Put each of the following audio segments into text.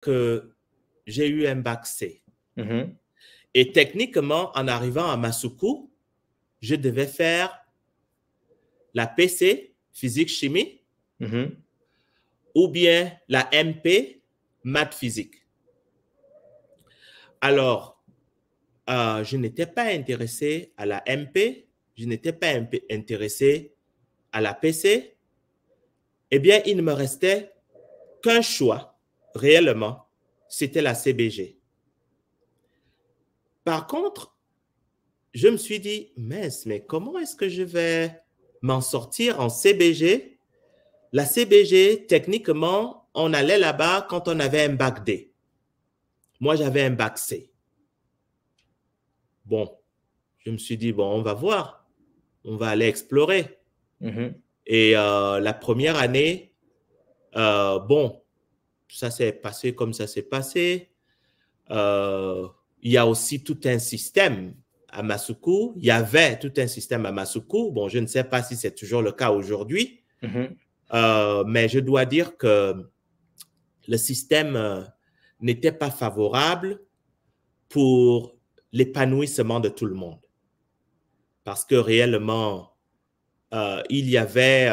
que j'ai eu un bac C. Mhm. Et techniquement, en arrivant à Masuku, je devais faire la PC, physique-chimie, Mhm. ou bien la MP, maths-physique. Alors, je n'étais pas intéressé à la MP, je n'étais pas intéressé à la PC. Eh bien, il ne me restait qu'un choix, réellement, c'était la CBG. Par contre, je me suis dit, mince, mais comment est-ce que je vais m'en sortir en CBG? La CBG, techniquement, on allait là-bas quand on avait un bac D. Moi, j'avais un bac C. Bon, je me suis dit, bon, on va voir. On va aller explorer. Mhm. Et la première année, bon, ça s'est passé comme ça s'est passé. Il y a aussi tout un système à Masuku. Il y avait tout un système à Masuku. Bon, je ne sais pas si c'est toujours le cas aujourd'hui, Mhm. mais je dois dire que le système n'était pas favorable pour l'épanouissement de tout le monde. Parce que réellement, il y avait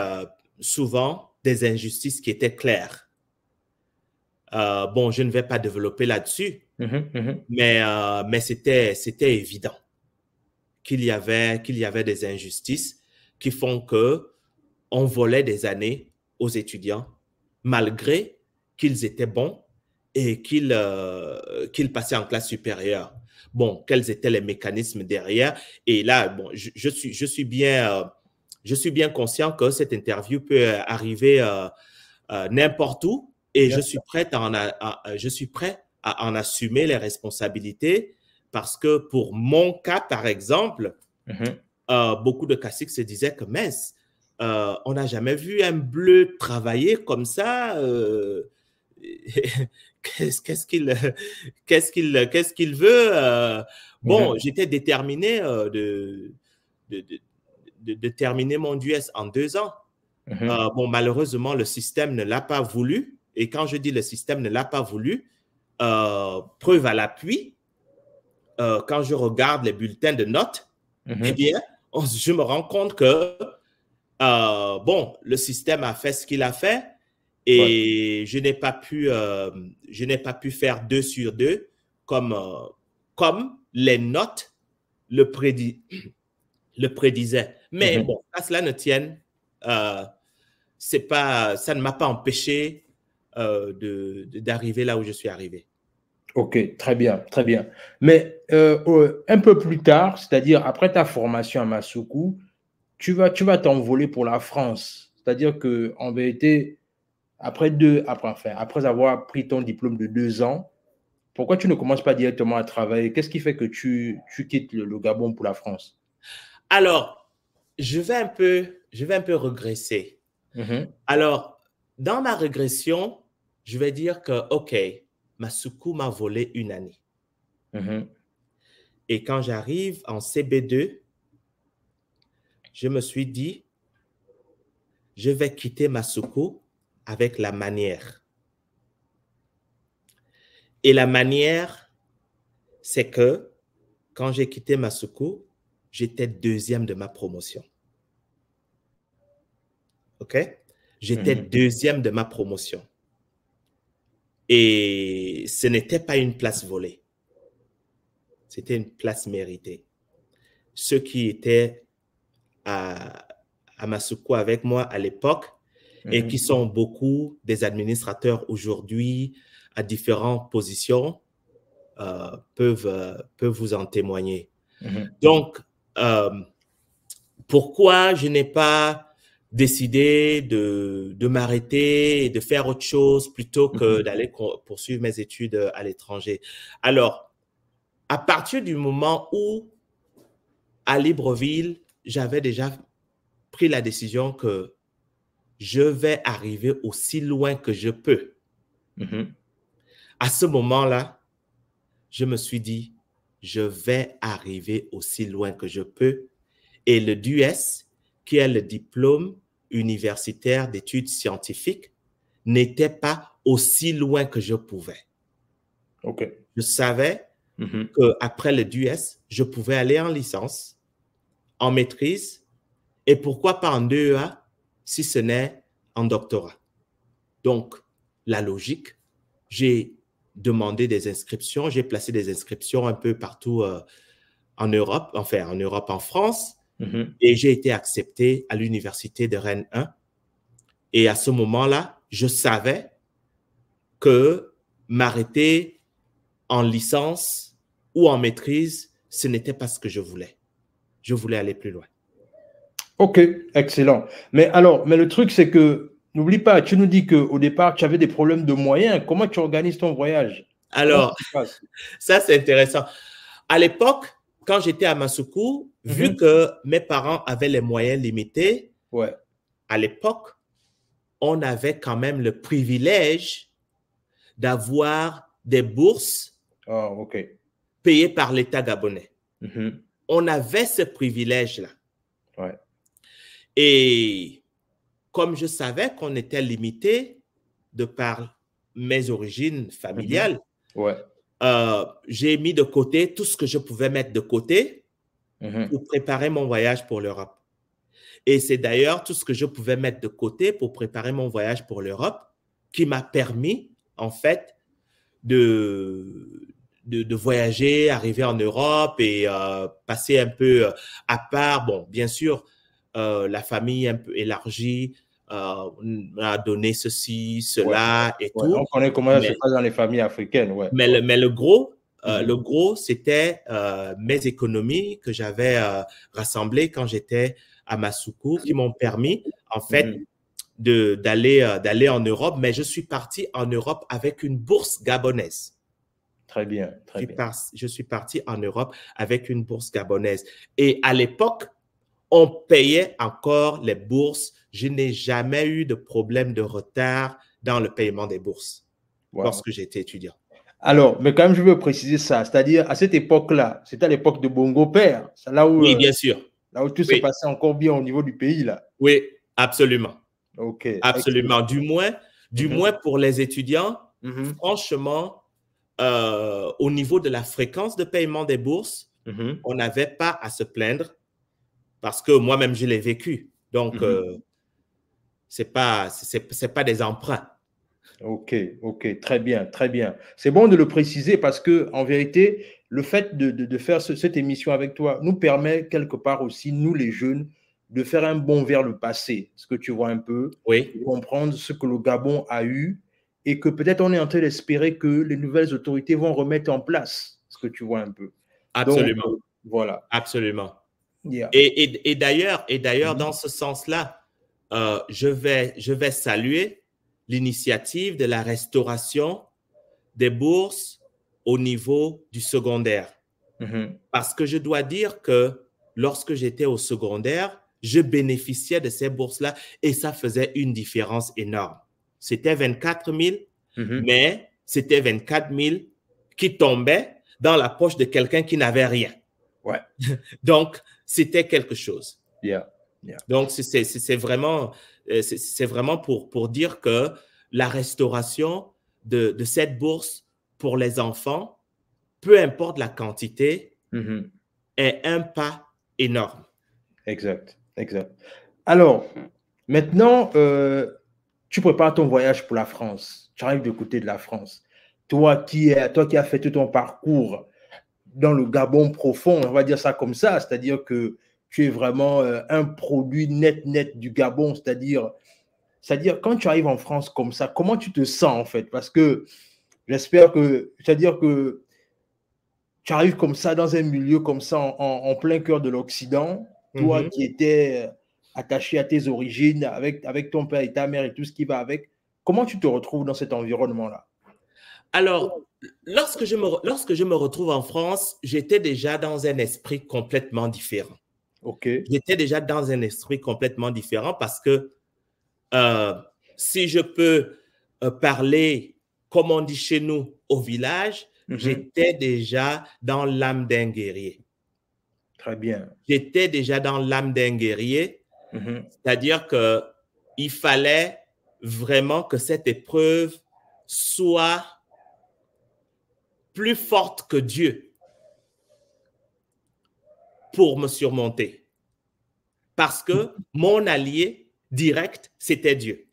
souvent des injustices qui étaient claires. Bon, je ne vais pas développer là-dessus, Mhm. Mhm. mais c'était évident qu'il y avait des injustices qui font que on volait des années aux étudiants malgré qu'ils étaient bons et qu'ils passaient en classe supérieure. Bon, quels étaient les mécanismes derrière? Et là, bon, je suis bien conscient que cette interview peut arriver n'importe où et Bien sûr. je suis prêt à en assumer les responsabilités parce que pour mon cas, par exemple, Mhm. beaucoup de caciques se disaient que mince, on n'a jamais vu un bleu travailler comme ça. Qu'est-ce qu'il veut? Bon, Mhm. j'étais déterminé de, de, de terminer mon DUS en 2 ans. Mhm. Bon, malheureusement, le système ne l'a pas voulu. Et quand je dis le système ne l'a pas voulu, preuve à l'appui, quand je regarde les bulletins de notes, eh Mhm. bien, je me rends compte que, bon, le système a fait ce qu'il a fait Ouais. et je n'ai pas pu faire 2 sur 2 comme, comme les notes le, le prédisaient. Mais Mhm. bon, à cela ne tienne, euh, c'est pas, ça ne m'a pas empêché d'arriver là où je suis arrivé. Ok, très bien, très bien. Mais un peu plus tard, c'est-à-dire après ta formation à Masuku, tu vas t'envoler pour la France. C'est-à-dire que en vérité, après avoir pris ton diplôme de 2 ans, pourquoi tu ne commences pas directement à travailler? Qu'est-ce qui fait que tu quittes le Gabon pour la France? Alors, je vais un peu régresser. Mhm. Alors, dans ma régression, je vais dire que, OK, Masuku m'a volé une année. Mhm. Et quand j'arrive en CB2, je me suis dit, je vais quitter Masuku avec la manière. Et la manière, c'est que quand j'ai quitté Masuku, j'étais deuxième de ma promotion. OK? J'étais Mhm. deuxième de ma promotion. Et ce n'était pas une place volée. C'était une place méritée. Ceux qui étaient à, à Masuku avec moi à l'époque et qui Mhm. sont beaucoup des administrateurs aujourd'hui à différentes positions peuvent vous en témoigner. Mhm. Donc, euh, pourquoi je n'ai pas décidé de m'arrêter et de faire autre chose plutôt que Mhm. d'aller poursuivre mes études à l'étranger? Alors, à partir du moment où, à Libreville, j'avais déjà pris la décision que je vais arriver aussi loin que je peux. Mhm. À ce moment-là, je me suis dit, je vais arriver aussi loin que je peux. Et le DUS, qui est le diplôme universitaire d'études scientifiques, n'était pas aussi loin que je pouvais. OK. Je savais Mhm. qu'après le DUS, je pouvais aller en licence, en maîtrise, et pourquoi pas en DEA, si ce n'est en doctorat. Donc, la logique, j'ai demandé des inscriptions, j'ai placé des inscriptions un peu partout en Europe, enfin en Europe, en France, Mhm. et j'ai été accepté à l'université de Rennes 1. Et à ce moment-là, je savais que m'arrêter en licence ou en maîtrise, ce n'était pas ce que je voulais. Je voulais aller plus loin. OK, excellent. Mais alors, mais le truc, c'est que, n'oublie pas, tu nous dis qu'au départ, tu avais des problèmes de moyens. Comment tu organises ton voyage? Comment ça Alors, se passe? ça, c'est intéressant. À l'époque, quand j'étais à Masuku, vu Mhm. que mes parents avaient les moyens limités, Ouais. à l'époque, on avait quand même le privilège d'avoir des bourses Ah, OK. payées par l'État gabonais. Mhm. On avait ce privilège-là. Ouais. Et comme je savais qu'on était limité de par mes origines Mhm. familiales, Ouais. j'ai mis de côté tout ce que je pouvais mettre de côté Mhm. pour préparer mon voyage pour l'Europe. Et c'est d'ailleurs tout ce que je pouvais mettre de côté pour préparer mon voyage pour l'Europe qui m'a permis, en fait, de voyager, arriver en Europe et passer un peu à part. Bon, bien sûr, la famille un peu élargie a donné ceci, Ouais. cela et Ouais. On tout. connaît comment ça se Mais, passe dans les familles africaines. Ouais. mais, Ouais. le Mhm. gros, c'était mes économies que j'avais rassemblées quand j'étais à Masuku qui m'ont permis, en fait, Mhm. d'aller en Europe. Mais je suis parti en Europe avec une bourse gabonaise. Très bien. Très bien. Je suis parti en Europe avec une bourse gabonaise. Et à l'époque, on payait encore les bourses. Je n'ai jamais eu de problème de retard dans le paiement des bourses Wow. lorsque j'étais étudiant. Alors, mais quand même, je veux préciser ça. C'est-à-dire, à cette époque-là, c'était à l'époque de Bongo Père. C'est Oui, bien sûr. là où tout se Oui, passait encore bien au niveau du pays, là. oui, absolument. OK. Absolument. Excellent. Du Mhm. moins pour les étudiants, Mhm. franchement, au niveau de la fréquence de paiement des bourses, Mhm. on n'avait pas à se plaindre parce que moi-même, je l'ai vécu. Donc, Mhm. c'est pas des emprunts. OK, OK, très bien, très bien. C'est bon de le préciser parce que, en vérité, le fait de faire cette émission avec toi nous permet quelque part aussi, nous les jeunes, de faire un bond vers le passé. Ce que tu vois un peu, Oui, de comprendre ce que le Gabon a eu et que peut-être on est en train d'espérer que les nouvelles autorités vont remettre en place ce que tu vois un peu. Donc, absolument, voilà. absolument. Yeah. Et d'ailleurs, Mhm. dans ce sens-là, je vais saluer l'initiative de la restauration des bourses au niveau du secondaire. Mhm. Parce que je dois dire que lorsque j'étais au secondaire, je bénéficiais de ces bourses-là et ça faisait une différence énorme. C'était 24 000, Mhm. mais c'était 24 000 qui tombaient dans la poche de quelqu'un qui n'avait rien. Ouais. Donc, c'était quelque chose. Yeah. Yeah. Donc, c'est vraiment pour dire que la restauration de cette bourse pour les enfants, peu importe la quantité, Mhm. est un pas énorme. Exact, exact. Alors, maintenant, tu prépares ton voyage pour la France. Tu arrives de côté de la France. Toi qui as fait tout ton parcours dans le Gabon profond, on va dire ça comme ça, c'est-à-dire que tu es vraiment un produit net du Gabon, c'est-à-dire quand tu arrives en France comme ça, comment tu te sens en fait? Parce que c'est-à-dire que tu arrives comme ça dans un milieu comme ça en plein cœur de l'Occident, toi Mhm. qui étais attaché à tes origines avec ton père et ta mère et tout ce qui va avec, comment tu te retrouves dans cet environnement-là? Alors, lorsque je me retrouve en France, j'étais déjà dans un esprit complètement différent. OK. J'étais déjà dans un esprit complètement différent parce que euh, si je peux parler, comme on dit chez nous, au village, Mhm. j'étais déjà dans l'âme d'un guerrier. Très bien. J'étais déjà dans l'âme d'un guerrier, Mhm. c'est-à-dire que il fallait vraiment que cette épreuve soit plus forte que Dieu pour me surmonter. Parce que mon allié direct, c'était Dieu.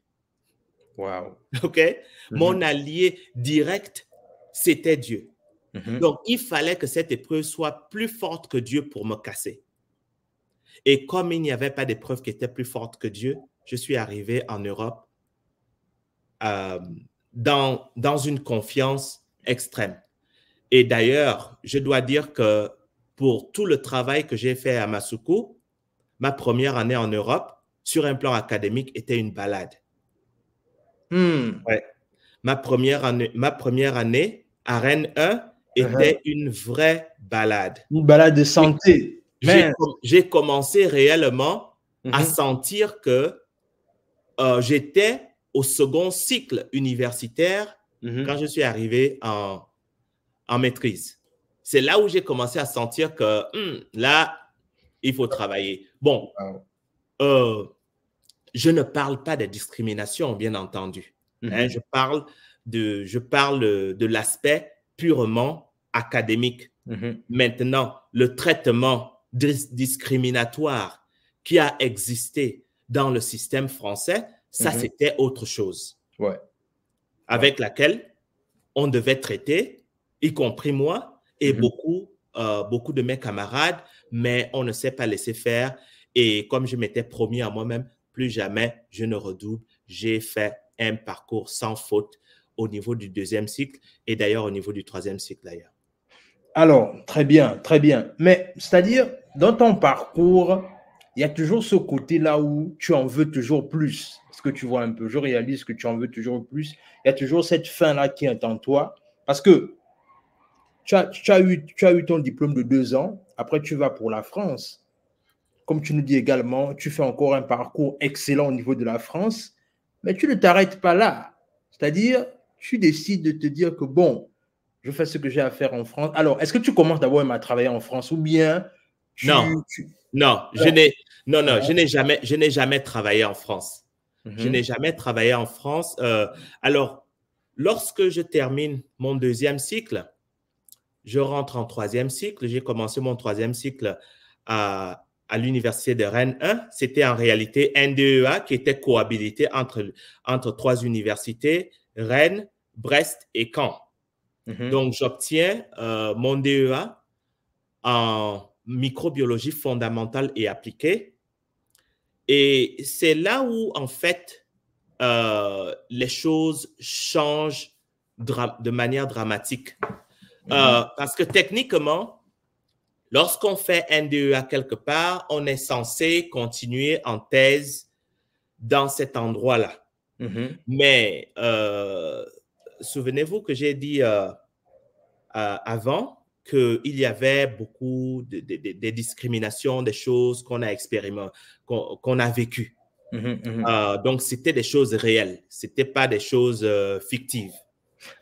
Wow. OK? Mon allié direct, c'était Dieu. Donc, il fallait que cette épreuve soit plus forte que Dieu pour me casser. Et comme il n'y avait pas d'épreuve qui était plus forte que Dieu, je suis arrivé en Europe dans une confiance extrême. Et d'ailleurs, je dois dire que pour tout le travail que j'ai fait à Masuku, ma première année en Europe, sur un plan académique, était une balade. Ouais. Ma première année à Rennes 1 était une vraie balade. Une balade de santé. J'ai commencé réellement à sentir que j'étais au second cycle universitaire quand je suis arrivé en maîtrise. C'est là où j'ai commencé à sentir que là, il faut travailler. Bon, je ne parle pas de discrimination, bien entendu. Hein, je parle de l'aspect purement académique. Maintenant, le traitement discriminatoire qui a existé dans le système français, ça, c'était autre chose. Ouais. Avec laquelle on devait traiter, y compris moi et beaucoup de mes camarades, mais on ne s'est pas laissé faire. Et comme je m'étais promis à moi-même, plus jamais je ne redouble. J'ai fait un parcours sans faute au niveau du deuxième cycle et d'ailleurs au niveau du troisième cycle d'ailleurs. Alors, très bien, très bien. Mais c'est-à-dire, dans ton parcours, il y a toujours ce côté-là où tu en veux toujours plus. Est-ce que tu vois un peu? Je réalise que tu en veux toujours plus. Il y a toujours cette faim-là qui est en toi. Parce que tu as eu ton diplôme de 2 ans. Après, tu vas pour la France. Comme tu nous dis également, tu fais encore un parcours excellent au niveau de la France. Mais tu ne t'arrêtes pas là. C'est-à-dire, tu décides de te dire que bon, je fais ce que j'ai à faire en France. Alors, est-ce que tu commences d'abord à travailler en France ou bien Non, je n'ai jamais travaillé en France. Je n'ai jamais travaillé en France. Alors, lorsque je termine mon deuxième cycle, je rentre en troisième cycle. J'ai commencé mon troisième cycle à l'université de Rennes 1. C'était en réalité un DEA qui était cohabilité entre 3 universités, Rennes, Brest et Caen. Donc, j'obtiens mon DEA en microbiologie fondamentale et appliquée. Et c'est là où, en fait, les choses changent de manière dramatique. Parce que techniquement, lorsqu'on fait un DEA quelque part, on est censé continuer en thèse dans cet endroit-là. Mais souvenez-vous que j'ai dit avant qu'il y avait beaucoup de discriminations, des choses qu'on a expérimentées, qu'on a vécues. Donc, c'était des choses réelles. Ce n'était pas des choses fictives.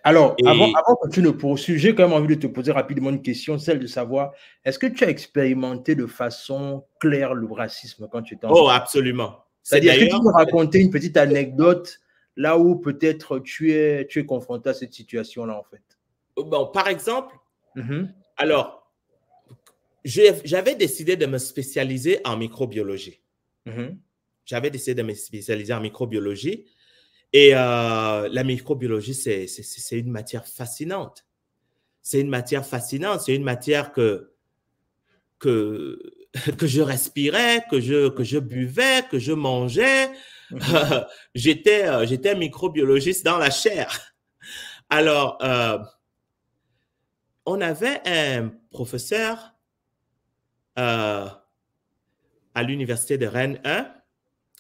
Alors, avant que tu ne poursuives, j'ai quand même envie de te poser rapidement une question, celle de savoir, est-ce que tu as expérimenté de façon claire le racisme quand tu étais en France? Oh, absolument. C'est-à-dire, est-ce que tu peux raconter une petite anecdote là où peut-être tu es confronté à cette situation-là, en fait? Bon, par exemple, alors, j'avais décidé de me spécialiser en microbiologie. J'avais décidé de me spécialiser en microbiologie. Et la microbiologie, c'est une matière fascinante. C'est une matière fascinante. C'est une matière que je respirais, que je buvais, que je mangeais. J'étais microbiologiste dans la chair. Alors, on avait un professeur à l'université de Rennes 1,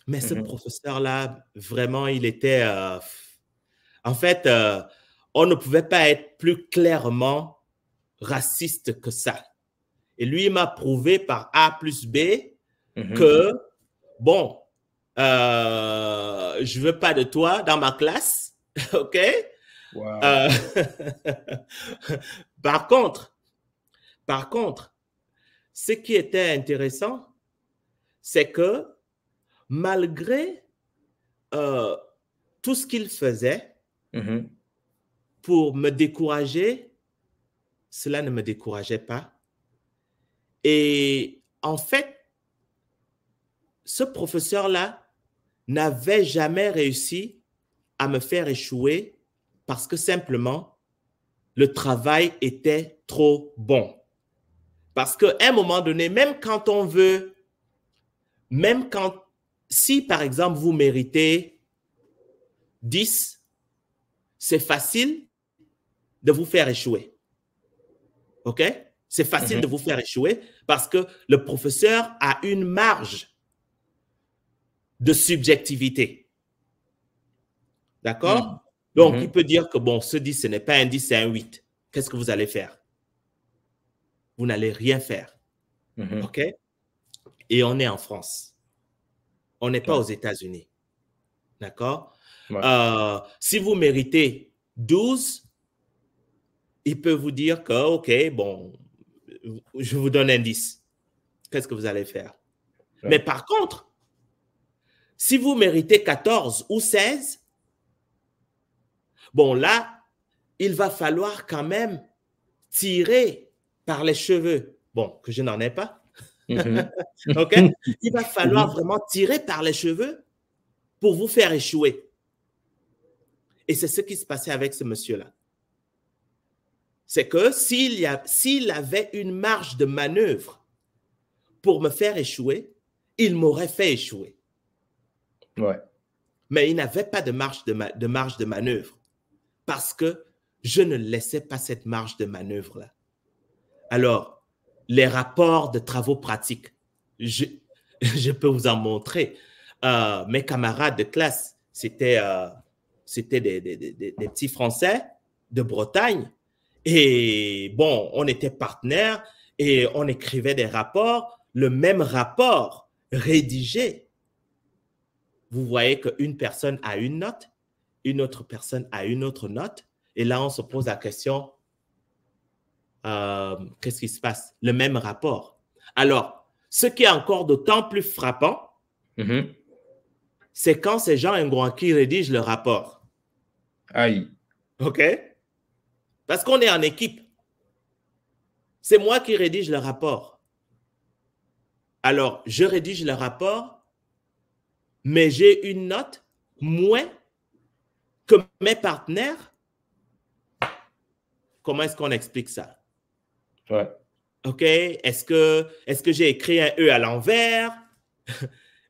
mais ce professeur-là, vraiment, il était... en fait, on ne pouvait pas être plus clairement raciste que ça. Et lui, il m'a prouvé par A plus B que, bon, je ne veux pas de toi dans ma classe, OK? Wow. Par contre, ce qui était intéressant, c'est que malgré tout ce qu'il faisait pour me décourager, cela ne me décourageait pas. Et en fait, ce professeur-là n'avait jamais réussi à me faire échouer parce que simplement, le travail était trop bon. Parce qu'à un moment donné, même quand on veut, si par exemple vous méritez 10, c'est facile de vous faire échouer. OK? C'est facile de vous faire échouer parce que le professeur a une marge de subjectivité. D'accord? Donc, il peut dire que, bon, ce 10, ce n'est pas un 10, c'est un 8. Qu'est-ce que vous allez faire? Vous n'allez rien faire. OK? Et on est en France. On n'est pas aux États-Unis. D'accord? Si vous méritez 12, il peut vous dire que, OK, bon, je vous donne un 10. Qu'est-ce que vous allez faire? Mais par contre, si vous méritez 14 ou 16, bon, là, il va falloir quand même tirer par les cheveux. Bon, que je n'en ai pas. OK? Il va falloir vraiment tirer par les cheveux pour vous faire échouer. Et c'est ce qui se passait avec ce monsieur-là. C'est que s'il avait une marge de manœuvre pour me faire échouer, il m'aurait fait échouer. Ouais. Mais il n'avait pas de marge de manœuvre parce que je ne laissais pas cette marge de manœuvre-là. Alors, les rapports de travaux pratiques, je peux vous en montrer. Mes camarades de classe, c'était des petits Français de Bretagne. Et bon, on était partenaires et on écrivait des rapports, le même rapport rédigé. Vous voyez qu'une personne a une note, une autre personne a une autre note. Et là, on se pose la question, qu'est-ce qui se passe? Le même rapport. Alors, ce qui est encore d'autant plus frappant, c'est quand c'est Jean Ngouan qui rédige le rapport. Aïe. OK? Parce qu'on est en équipe. C'est moi qui rédige le rapport. Alors, je rédige le rapport, mais j'ai une note moins que mes partenaires. Comment est-ce qu'on explique ça? Ouais. OK? Est-ce que j'ai écrit un E à l'envers?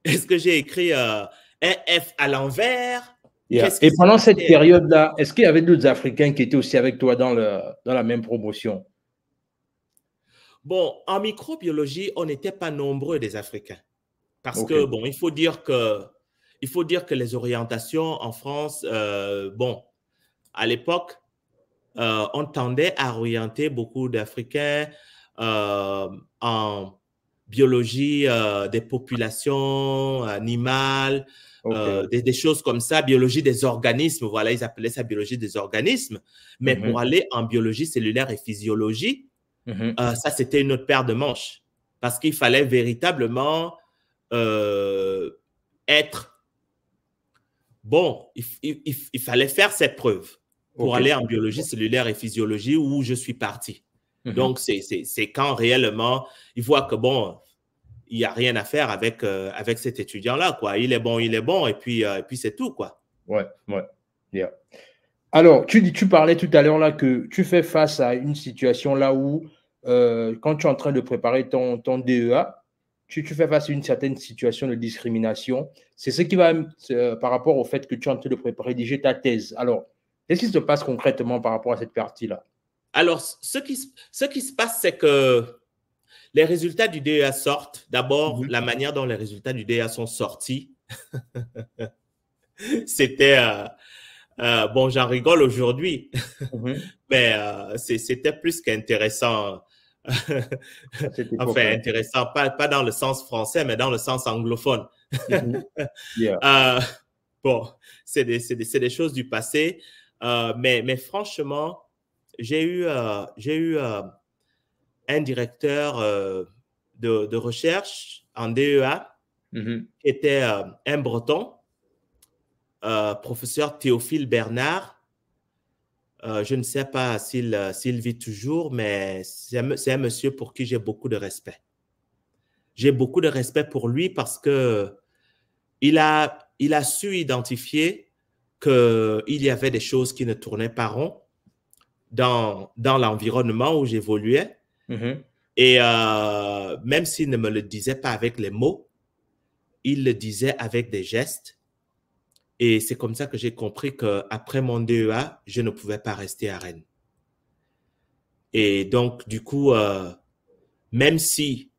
Est-ce que j'ai écrit un F à l'envers? Et pendant cette période-là, est-ce qu'il y avait d'autres Africains qui étaient aussi avec toi dans la même promotion? Bon, en microbiologie, on n'était pas nombreux des Africains. Parce que, bon, il faut dire que les orientations en France, bon, à l'époque, on tendait à orienter beaucoup d'Africains en biologie des populations animales, des choses comme ça, biologie des organismes, voilà, ils appelaient ça biologie des organismes. Mais pour aller en biologie cellulaire et physiologie, ça, c'était une autre paire de manches. Parce qu'il fallait véritablement être... Bon, il fallait faire cette preuve pour aller en biologie cellulaire et physiologie où je suis parti. Donc, c'est quand réellement, il voit que, bon, il n'y a rien à faire avec cet étudiant-là, quoi. Il est bon, et puis c'est tout, quoi. Ouais. Yeah. Alors, tu parlais tout à l'heure là que tu fais face à une situation là où, quand tu es en train de préparer ton DEA, tu fais face à une certaine situation de discrimination. C'est ce qui va, par rapport au fait que tu es en train de rédiger ta thèse. Alors, qu'est-ce qui se passe concrètement par rapport à cette partie-là? Alors, ce qui se passe, c'est que les résultats du DEA sortent. D'abord, la manière dont les résultats du DEA sont sortis, c'était... bon, j'en rigole aujourd'hui, mais c'était plus qu'intéressant. Enfin, intéressant, pas dans le sens français, mais dans le sens anglophone. Bon, c'est des choses du passé, mais franchement, j'ai eu un directeur de recherche en DEA qui était un Breton, professeur Théophile Bernard, Je ne sais pas s'il vit toujours, mais c'est un monsieur pour qui j'ai beaucoup de respect. J'ai beaucoup de respect pour lui parce que il a su identifier qu'il y avait des choses qui ne tournaient pas rond dans l'environnement où j'évoluais. Et même s'il ne me le disait pas avec les mots, il le disait avec des gestes. Et c'est comme ça que j'ai compris qu'après mon DEA, je ne pouvais pas rester à Rennes. Et donc, du coup, même si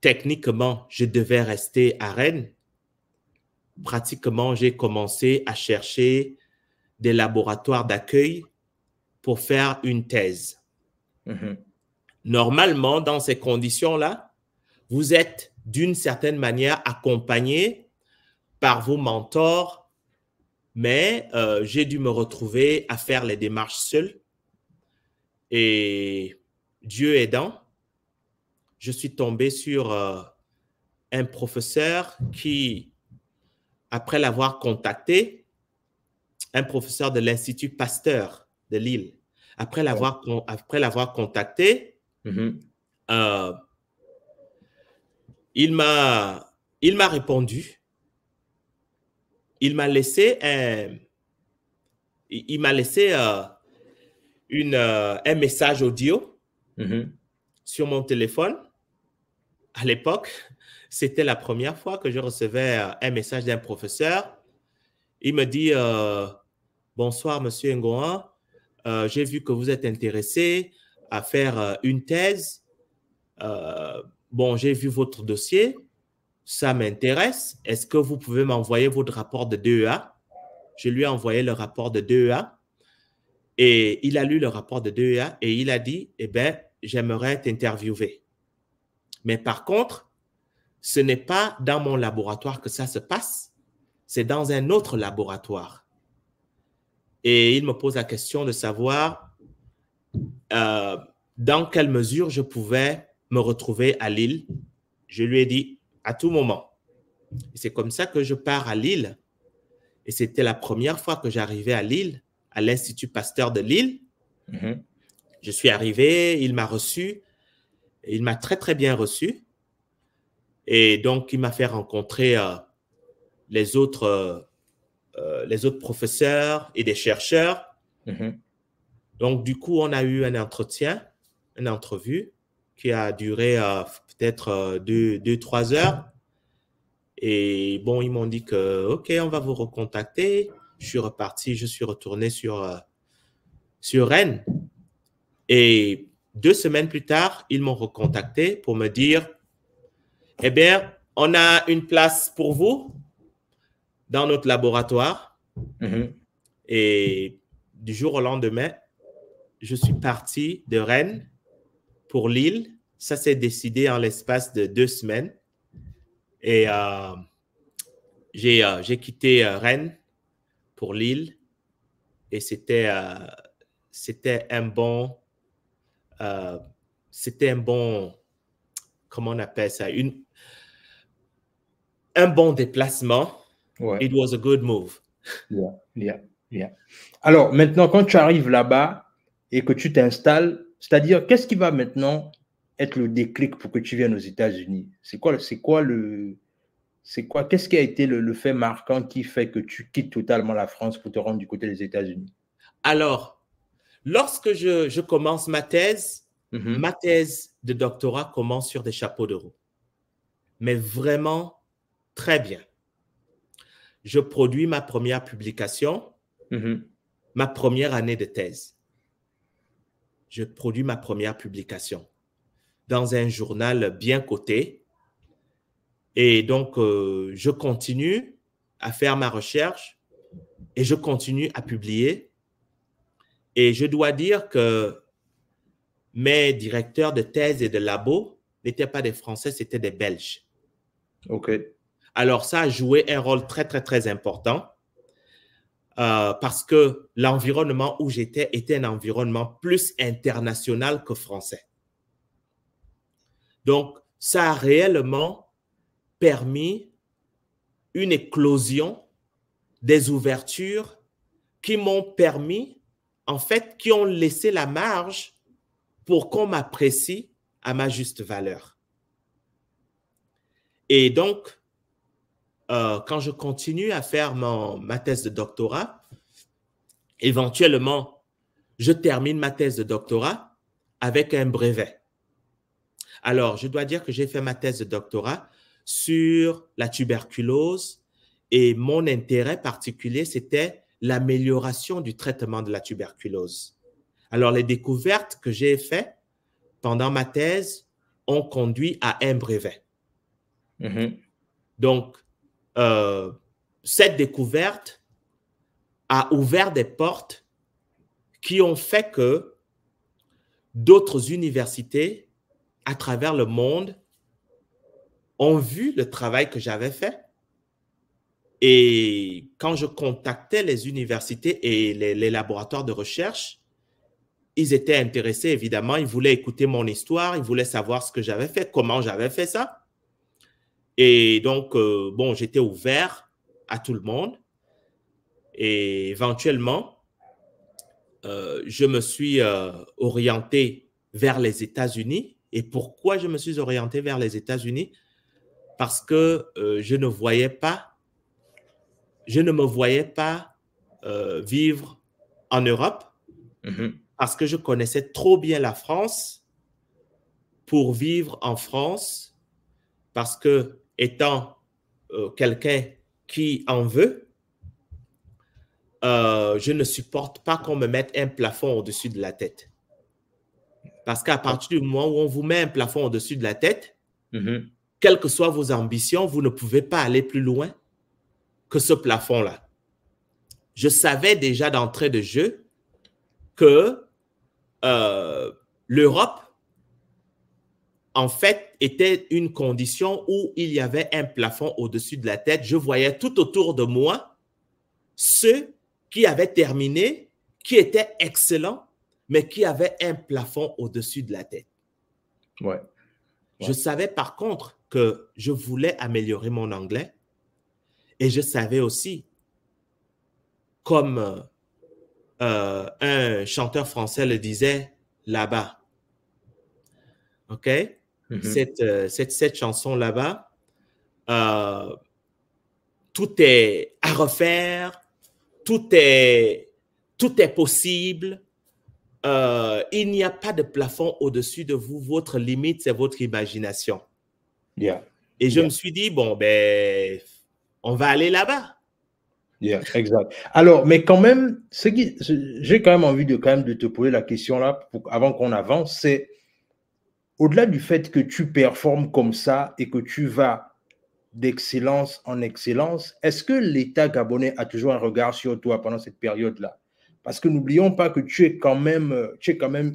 techniquement, je devais rester à Rennes, pratiquement, j'ai commencé à chercher des laboratoires d'accueil pour faire une thèse. Normalement, dans ces conditions-là, vous êtes d'une certaine manière accompagné par vos mentors, mais j'ai dû me retrouver à faire les démarches seul. Et Dieu aidant, je suis tombé sur un professeur qui, après l'avoir contacté, un professeur de l'Institut Pasteur de Lille, après l'avoir contacté, il m'a répondu. Il m'a laissé un message audio sur mon téléphone. À l'époque, c'était la première fois que je recevais un message d'un professeur. Il me dit bonsoir, monsieur Ngoan. J'ai vu que vous êtes intéressé à faire une thèse. Bon, j'ai vu votre dossier. Ça m'intéresse. Est-ce que vous pouvez m'envoyer votre rapport de DEA? Je lui ai envoyé le rapport de DEA et il a lu le rapport de DEA et il a dit, eh bien, j'aimerais t'interviewer. Mais par contre, ce n'est pas dans mon laboratoire que ça se passe, c'est dans un autre laboratoire. Et il me pose la question de savoir dans quelle mesure je pouvais me retrouver à Lille. Je lui ai dit, à tout moment. C'est comme ça que je pars à Lille. Et c'était la première fois que j'arrivais à Lille, à l'Institut Pasteur de Lille. Je suis arrivé, il m'a reçu. Il m'a très, très bien reçu. Et donc, il m'a fait rencontrer les autres professeurs et des chercheurs. Donc, du coup, on a eu un entretien, une entrevue qui a duré peut-être 2-3 heures. Et bon, ils m'ont dit que, OK, on va vous recontacter. Je suis reparti, je suis retourné sur Rennes. Et 2 semaines plus tard, ils m'ont recontacté pour me dire, eh bien, on a une place pour vous dans notre laboratoire. Et du jour au lendemain, je suis parti de Rennes pour Lille. Ça s'est décidé en l'espace de 2 semaines. Et j'ai quitté Rennes pour Lille. Et c'était un bon, comment on appelle ça, un bon déplacement. Ouais. It was a good move. Yeah. Alors, maintenant, quand tu arrives là-bas et que tu t'installes, c'est-à-dire, qu'est-ce qui va maintenant être le déclic pour que tu viennes aux États-Unis? Qu'est-ce qui a été le fait marquant qui fait que tu quittes totalement la France pour te rendre du côté des États-Unis? Alors, lorsque je commence ma thèse de doctorat commence sur des chapeaux de roue. Mais vraiment très bien. Je produis ma première publication, ma première année de thèse. Je produis ma première publication dans un journal bien coté. Et donc, je continue à faire ma recherche et je continue à publier. Et je dois dire que mes directeurs de thèse et de labo n'étaient pas des Français, c'était des Belges. OK. Alors, ça a joué un rôle très, très, très important parce que l'environnement où j'étais était un environnement plus international que français. Donc, ça a réellement permis une éclosion des ouvertures qui m'ont permis en fait, qui ont laissé la marge pour qu'on m'apprécie à ma juste valeur. Et donc, quand je continue à faire ma thèse de doctorat, éventuellement, je termine ma thèse de doctorat avec un brevet. Alors, je dois dire que j'ai fait ma thèse de doctorat sur la tuberculose et mon intérêt particulier, c'était l'amélioration du traitement de la tuberculose. Alors, les découvertes que j'ai faites pendant ma thèse ont conduit à un brevet. Donc, cette découverte a ouvert des portes qui ont fait que d'autres universités à travers le monde ont vu le travail que j'avais fait. Et quand je contactais les universités et les laboratoires de recherche, ils étaient intéressés, évidemment. Ils voulaient écouter mon histoire, ils voulaient savoir ce que j'avais fait, comment j'avais fait ça. Et donc, bon, j'étais ouvert à tout le monde. Et éventuellement, je me suis orienté vers les États-Unis. Et pourquoi je me suis orienté vers les États-Unis? Parce que je ne me voyais pas vivre en Europe, parce que je connaissais trop bien la France pour vivre en France, parce que étant quelqu'un qui en veut, je ne supporte pas qu'on me mette un plafond au-dessus de la tête. Parce qu'à partir du moment où on vous met un plafond au-dessus de la tête, quelles que soient vos ambitions, vous ne pouvez pas aller plus loin que ce plafond-là. Je savais déjà d'entrée de jeu que l'Europe, en fait, était une condition où il y avait un plafond au-dessus de la tête. Je voyais tout autour de moi ceux qui avaient terminé, qui étaient excellents, mais qui avaient un plafond au-dessus de la tête. Ouais. Je savais par contre que je voulais améliorer mon anglais et je savais aussi, comme un chanteur français le disait là-bas, OK? Cette chanson là-bas, tout est à refaire, tout est possible. Il n'y a pas de plafond au-dessus de vous. Votre limite, c'est votre imagination. Et je me suis dit, bon, ben, on va aller là-bas. Exact. Alors, mais quand même, j'ai quand même envie de te poser la question là, avant qu'on avance, c'est au-delà du fait que tu performes comme ça et que tu vas d'excellence en excellence, est-ce que l'État gabonais a toujours un regard sur toi pendant cette période-là? Parce que n'oublions pas que tu es quand même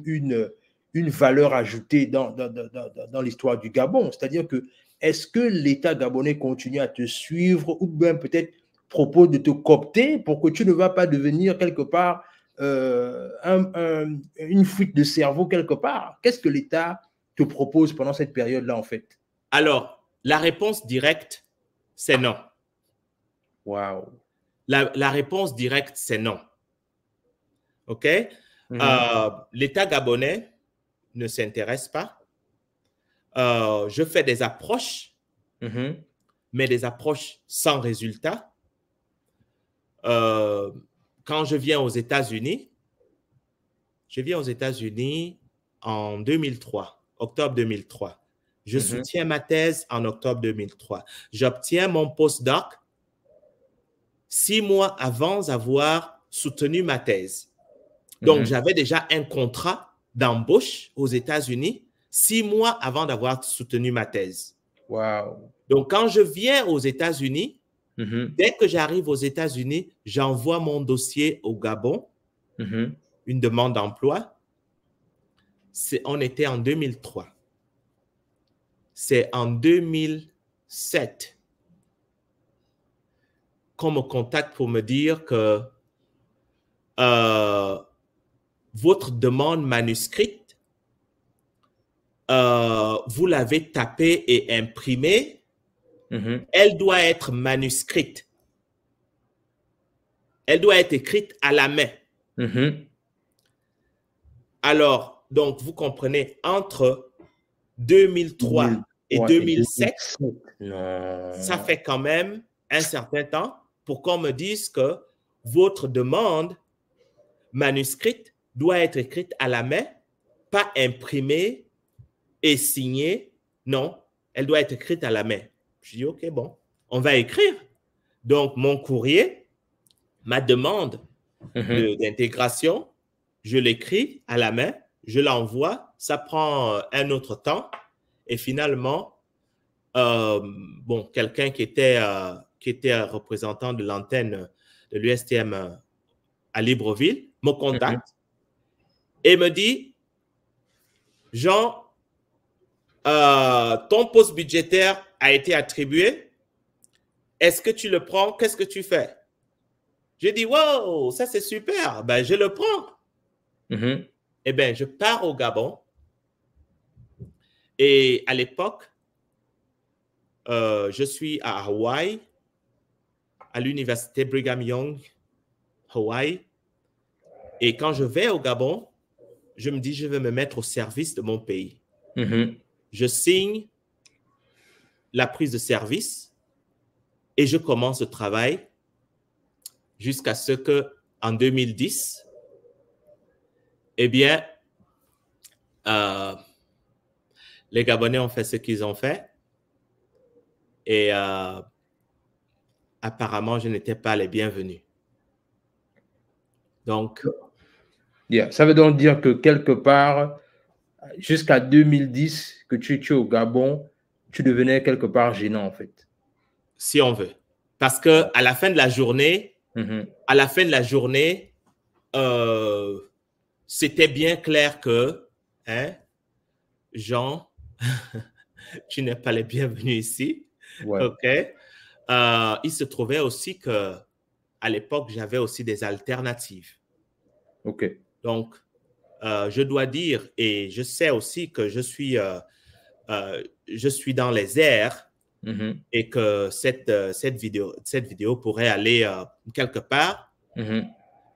une valeur ajoutée dans l'histoire du Gabon. C'est-à-dire que, est-ce que l'État gabonais continue à te suivre ou bien peut-être propose de te coopter pour que tu ne vas pas devenir quelque part une fuite de cerveau quelque part? Qu'est-ce que l'État te propose pendant cette période-là, en fait? Alors, la réponse directe, c'est non. Wow. La réponse directe, c'est non. OK? L'État gabonais ne s'intéresse pas. Je fais des approches, mais des approches sans résultat. Quand je viens aux États-Unis en 2003, octobre 2003. Je soutiens ma thèse en octobre 2003. J'obtiens mon postdoc 6 mois avant avoir soutenu ma thèse. Donc, j'avais déjà un contrat d'embauche aux États-Unis 6 mois avant d'avoir soutenu ma thèse. Wow. Donc, quand je viens aux États-Unis, dès que j'arrive aux États-Unis, j'envoie mon dossier au Gabon, une demande d'emploi. On était en 2003. C'est en 2007 qu'on me contacte pour me dire que votre demande manuscrite, vous l'avez tapée et imprimée, elle doit être manuscrite. Elle doit être écrite à la main. Alors, donc, vous comprenez, entre 2003 et 2007, ça fait quand même un certain temps pour qu'on me dise que votre demande manuscrite doit être écrite à la main, pas imprimée et signée. Non, elle doit être écrite à la main. Je dis, OK, bon, on va écrire. Donc, mon courrier, ma demande d'intégration, je l'écris à la main, je l'envoie, ça prend un autre temps. Et finalement, bon, quelqu'un qui était représentant de l'antenne de l'USTM à Libreville me contacte et me dit, Jean, ton poste budgétaire a été attribué. Est-ce que tu le prends? Qu'est-ce que tu fais? Je dis, wow, ça c'est super. Ben, je le prends. Eh bien, je pars au Gabon. Et à l'époque, je suis à Hawaï, à l'université Brigham Young, Hawaï. Et quand je vais au Gabon, je me dis, je vais me mettre au service de mon pays. Je signe la prise de service et je commence le travail jusqu'à ce que, en 2010, eh bien, les Gabonais ont fait ce qu'ils ont fait et apparemment, je n'étais pas les bienvenus. Donc, ça veut donc dire que quelque part, jusqu'à 2010, que tu es au Gabon, tu devenais quelque part gênant en fait. Si on veut. Parce que à la fin de la journée, c'était bien clair que, Jean, tu n'es pas les bienvenus ici. OK. Il se trouvait aussi que à l'époque, j'avais aussi des alternatives. OK. Donc, je dois dire, et je sais aussi que je suis dans les airs et que cette vidéo pourrait aller quelque part.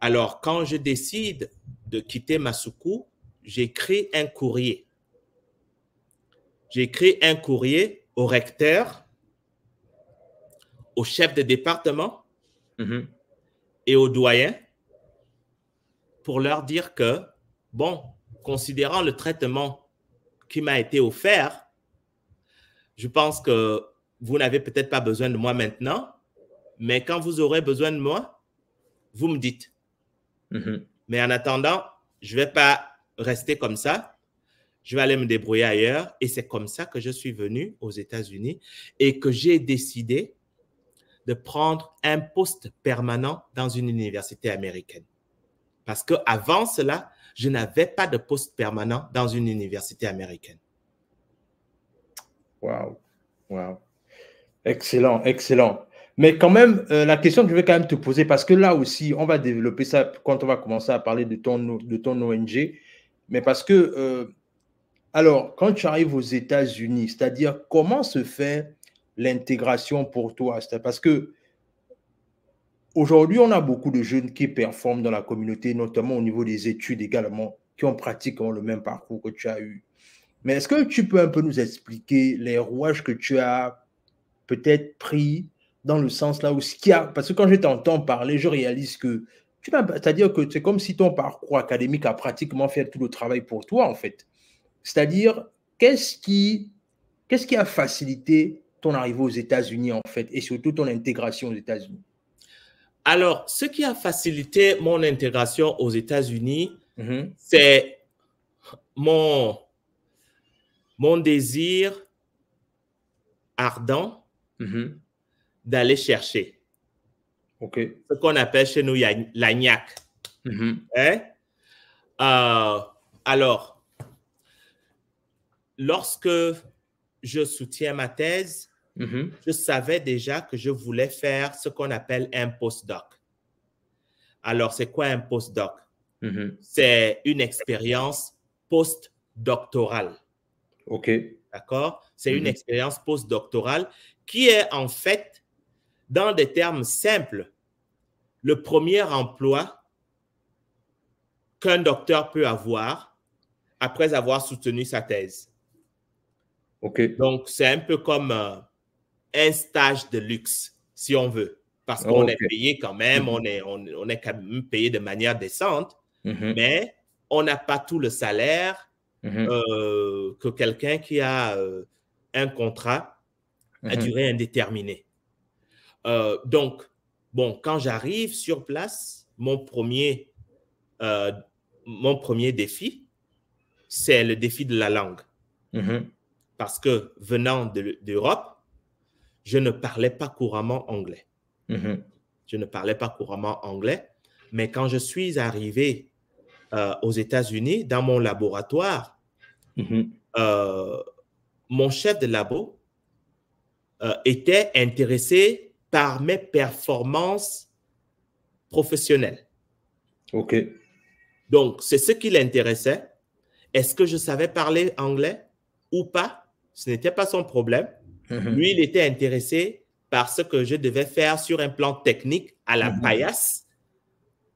Alors, quand je décide de quitter Masuku, j'écris un courrier. J'écris un courrier au recteur, au chef de département et au doyen pour leur dire que, bon, considérant le traitement qui m'a été offert, je pense que vous n'avez peut-être pas besoin de moi maintenant, mais quand vous aurez besoin de moi, vous me dites. Mais en attendant, je ne vais pas rester comme ça. Je vais aller me débrouiller ailleurs. Et c'est comme ça que je suis venu aux États-Unis et que j'ai décidé de prendre un poste permanent dans une université américaine. Parce qu'avant cela, je n'avais pas de poste permanent dans une université américaine. Wow. Excellent, excellent. Mais quand même, la question que je vais quand même te poser, parce que là aussi, on va développer ça quand on va commencer à parler de ton ONG, mais parce que, alors, quand tu arrives aux États-Unis, c'est-à-dire comment se fait l'intégration pour toi? Parce que aujourd'hui, on a beaucoup de jeunes qui performent dans la communauté, notamment au niveau des études également, qui ont pratiquement le même parcours que tu as eu. Mais est-ce que tu peux un peu nous expliquer les rouages que tu as peut-être pris dans le sens là où ce qu'il y a, parce que quand je t'entends parler, je réalise que c'est-à-dire que c'est comme si ton parcours académique a pratiquement fait tout le travail pour toi en fait. C'est-à-dire, qu'est-ce qui a facilité ton arrivée aux États-Unis en fait et surtout ton intégration aux États-Unis? Alors, ce qui a facilité mon intégration aux États-Unis, c'est mon désir ardent d'aller chercher ce qu'on appelle chez nous la niaque. Alors, lorsque je soutiens ma thèse, je savais déjà que je voulais faire ce qu'on appelle un postdoc. Alors, c'est quoi un postdoc? C'est une expérience postdoctorale. OK. D'accord? C'est une expérience postdoctorale qui est en fait, dans des termes simples, le premier emploi qu'un docteur peut avoir après avoir soutenu sa thèse. OK. Donc, c'est un peu comme un stage de luxe, si on veut, parce qu'on OK. est payé quand même, on est quand même payé de manière décente, mais on n'a pas tout le salaire que quelqu'un qui a un contrat à durée indéterminée. Donc, bon, quand j'arrive sur place, mon premier défi, c'est le défi de la langue. Parce que venant d'Europe, je ne parlais pas couramment anglais. Je ne parlais pas couramment anglais, mais quand je suis arrivé aux États-Unis, dans mon laboratoire, mon chef de labo était intéressé par mes performances professionnelles. OK. Donc, c'est ce qui l'intéressait. Est-ce que je savais parler anglais ou pas? Ce n'était pas son problème. Lui, il était intéressé par ce que je devais faire sur un plan technique à la paillasse.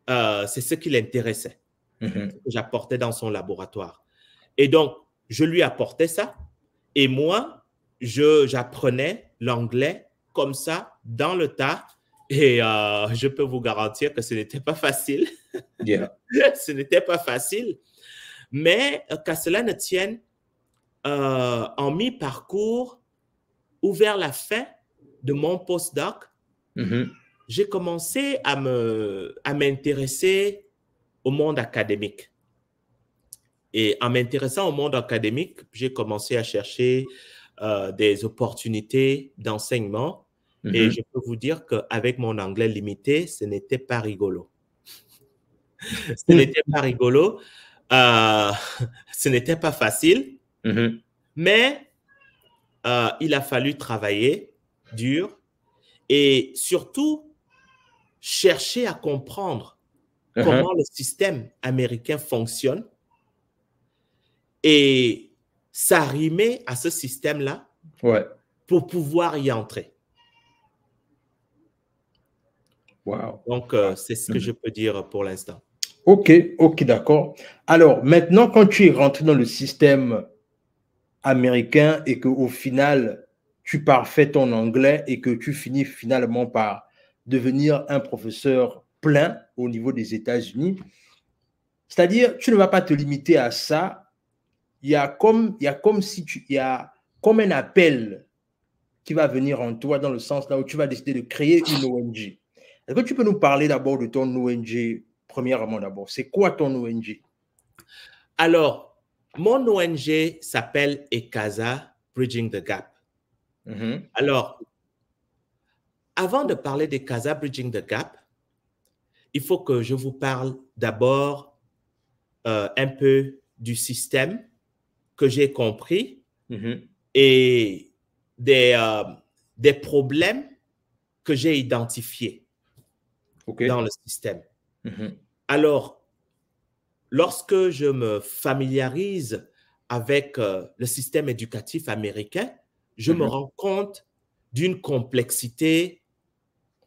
C'est ce qui l'intéressait, ce que j'apportais dans son laboratoire. Et donc, je lui apportais ça. Et moi, j'apprenais l'anglais comme ça, dans le tas. Et je peux vous garantir que ce n'était pas facile. Yeah. Ce n'était pas facile. Mais qu'à cela ne tienne, en mi-parcours, ou vers la fin de mon postdoc, j'ai commencé à m'intéresser au monde académique. Et en m'intéressant au monde académique, j'ai commencé à chercher des opportunités d'enseignement. Et je peux vous dire qu'avec mon anglais limité, ce n'était pas rigolo. Ce n'était pas rigolo. Ce n'était pas facile. Mais il a fallu travailler dur et surtout chercher à comprendre comment le système américain fonctionne et s'arrimer à ce système-là pour pouvoir y entrer. Wow. Donc, c'est ce que je peux dire pour l'instant. OK, d'accord. Alors, maintenant, quand tu es rentré dans le système américain et qu'au final, tu parfais ton anglais et que tu finis finalement par devenir un professeur plein au niveau des États-Unis, c'est-à-dire, tu ne vas pas te limiter à ça. Il y a comme un appel qui va venir en toi dans le sens là où tu vas décider de créer une ONG. Est-ce que tu peux nous parler d'abord de ton ONG, premièrement d'abord? C'est quoi ton ONG? Alors, mon ONG s'appelle ECASA Bridging the Gap. Alors, avant de parler d'ECASA Bridging the Gap, il faut que je vous parle d'abord un peu du système que j'ai compris et des problèmes que j'ai identifiés dans le système. Alors, lorsque je me familiarise avec le système éducatif américain, je me rends compte d'une complexité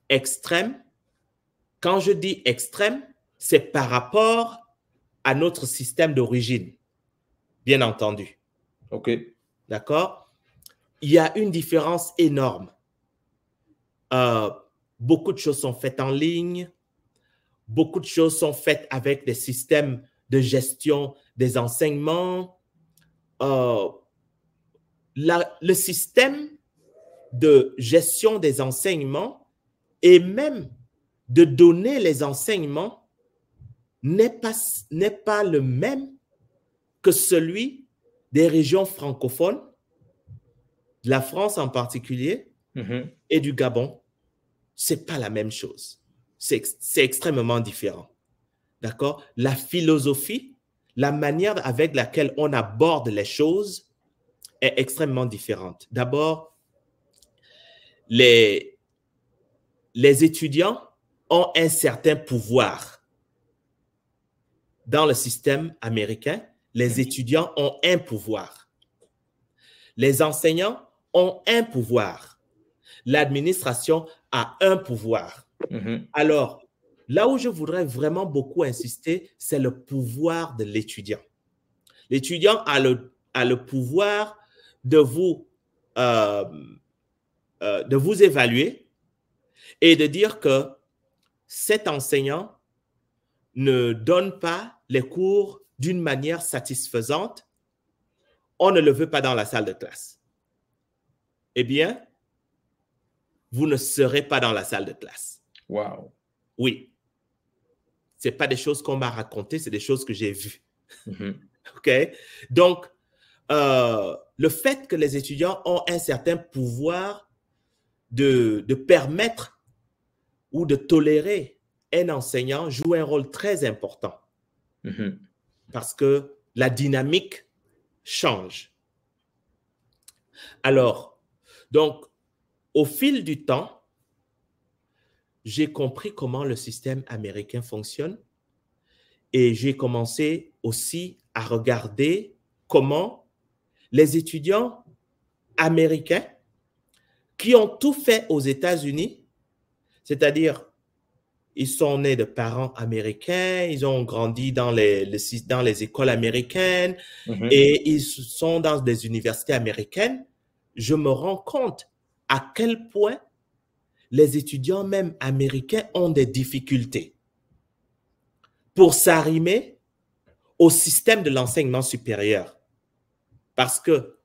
extrême. Quand je dis extrême, c'est par rapport à notre système d'origine, bien entendu. OK. D'accord? Il y a une différence énorme. Beaucoup de choses sont faites en ligne. Beaucoup de choses sont faites avec des systèmes de gestion des enseignements. Le système de gestion des enseignements et même de donner les enseignements n'est pas le même que celui des régions francophones, de la France en particulier, et du Gabon. Ce n'est pas la même chose. C'est extrêmement différent. D'accord? La philosophie, la manière avec laquelle on aborde les choses est extrêmement différente. D'abord, les étudiants ont un certain pouvoir. Dans le système américain, les étudiants ont un pouvoir. Les enseignants ont un pouvoir. L'administration a un pouvoir. Alors, là où je voudrais vraiment beaucoup insister, c'est le pouvoir de l'étudiant. L'étudiant a le pouvoir de vous évaluer et de dire que cet enseignant ne donne pas les cours d'une manière satisfaisante, on ne le veut pas dans la salle de classe. Eh bien, vous ne serez pas dans la salle de classe. Wow. Oui. Ce n'est pas des choses qu'on m'a racontées, c'est des choses que j'ai vues. OK? Donc, le fait que les étudiants ont un certain pouvoir de permettre ou de tolérer un enseignant joue un rôle très important parce que la dynamique change. Alors, donc, au fil du temps, j'ai compris comment le système américain fonctionne et j'ai commencé aussi à regarder comment les étudiants américains qui ont tout fait aux États-Unis, c'est-à-dire ils sont nés de parents américains, ils ont grandi dans les écoles américaines et ils sont dans des universités américaines, je me rends compte à quel point les étudiants même américains ont des difficultés pour s'arrimer au système de l'enseignement supérieur. Parce que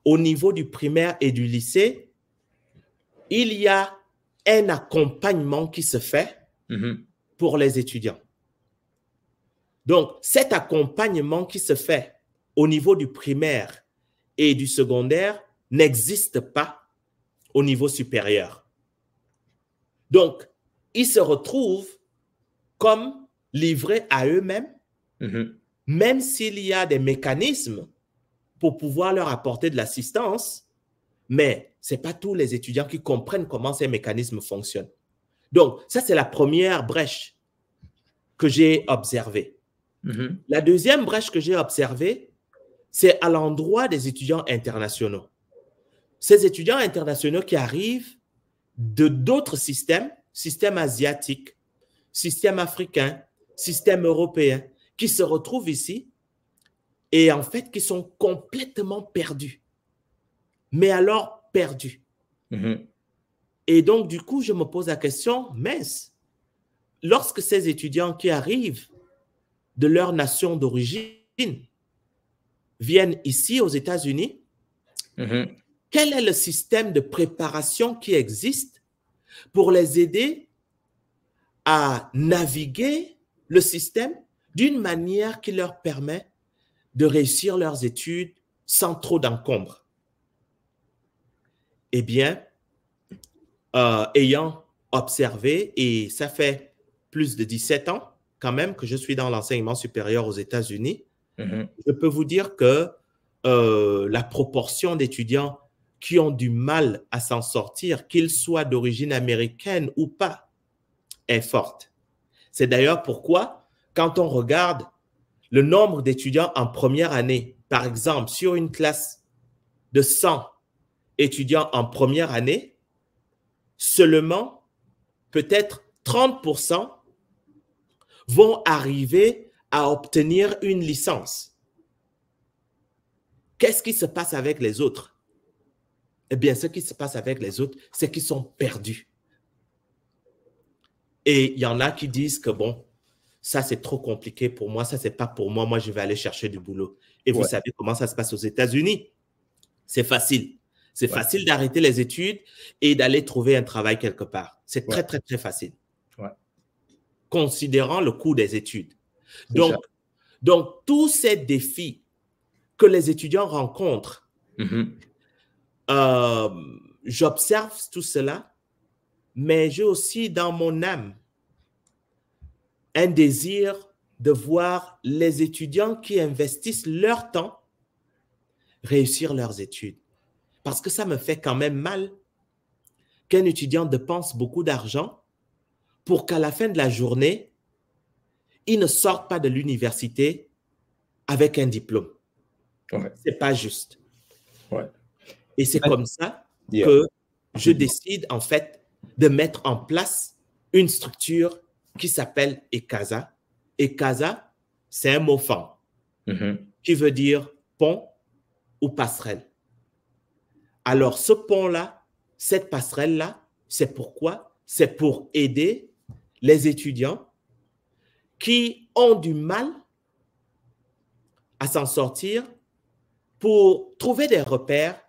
au niveau du primaire et du lycée, il y a un accompagnement qui se fait pour les étudiants. Donc, cet accompagnement qui se fait au niveau du primaire et du secondaire n'existe pas au niveau supérieur. Donc, ils se retrouvent comme livrés à eux-mêmes, même s'il y a des mécanismes pour pouvoir leur apporter de l'assistance, mais ce n'est pas tous les étudiants qui comprennent comment ces mécanismes fonctionnent. Donc, ça, c'est la première brèche que j'ai observée. La deuxième brèche que j'ai observée, c'est à l'endroit des étudiants internationaux. Ces étudiants internationaux qui arrivent de d'autres systèmes, système asiatique, système africain, système européen, qui se retrouvent ici et en fait qui sont complètement perdus. Mais alors perdus. Et donc, du coup, je me pose la question, mince, lorsque ces étudiants qui arrivent de leur nation d'origine viennent ici aux États-Unis, quel est le système de préparation qui existe pour les aider à naviguer le système d'une manière qui leur permet de réussir leurs études sans trop d'encombre? Eh bien, ayant observé, et ça fait plus de 17 ans quand même que je suis dans l'enseignement supérieur aux États-Unis, je peux vous dire que la proportion d'étudiants qui ont du mal à s'en sortir, qu'ils soient d'origine américaine ou pas, est forte. C'est d'ailleurs pourquoi, quand on regarde le nombre d'étudiants en première année, par exemple, sur une classe de 100 étudiants en première année, seulement peut-être 30% vont arriver à obtenir une licence. Qu'est-ce qui se passe avec les autres? Eh bien, ce qui se passe avec les autres, c'est qu'ils sont perdus. Et il y en a qui disent que bon, ça c'est trop compliqué pour moi, ça c'est pas pour moi, moi je vais aller chercher du boulot. Et vous savez comment ça se passe aux États-Unis? C'est facile. C'est facile d'arrêter les études et d'aller trouver un travail quelque part. C'est très, très, très facile. Considérant le coût des études. Donc, tous ces défis que les étudiants rencontrent, j'observe tout cela, mais j'ai aussi dans mon âme un désir de voir les étudiants qui investissent leur temps réussir leurs études. Parce que ça me fait quand même mal qu'un étudiant dépense beaucoup d'argent pour qu'à la fin de la journée, il ne sorte pas de l'université avec un diplôme. C'est pas juste. Et c'est comme ça que je décide en fait de mettre en place une structure qui s'appelle ECASA. ECASA, c'est un mot fort. qui veut dire pont ou passerelle. Alors, ce pont-là, cette passerelle-là, c'est pourquoi? C'est pour aider les étudiants qui ont du mal à s'en sortir pour trouver des repères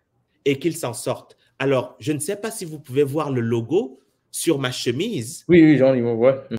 et qu'ils s'en sortent. Alors, je ne sais pas si vous pouvez voir le logo sur ma chemise. Oui, oui, j'en ai, ouais.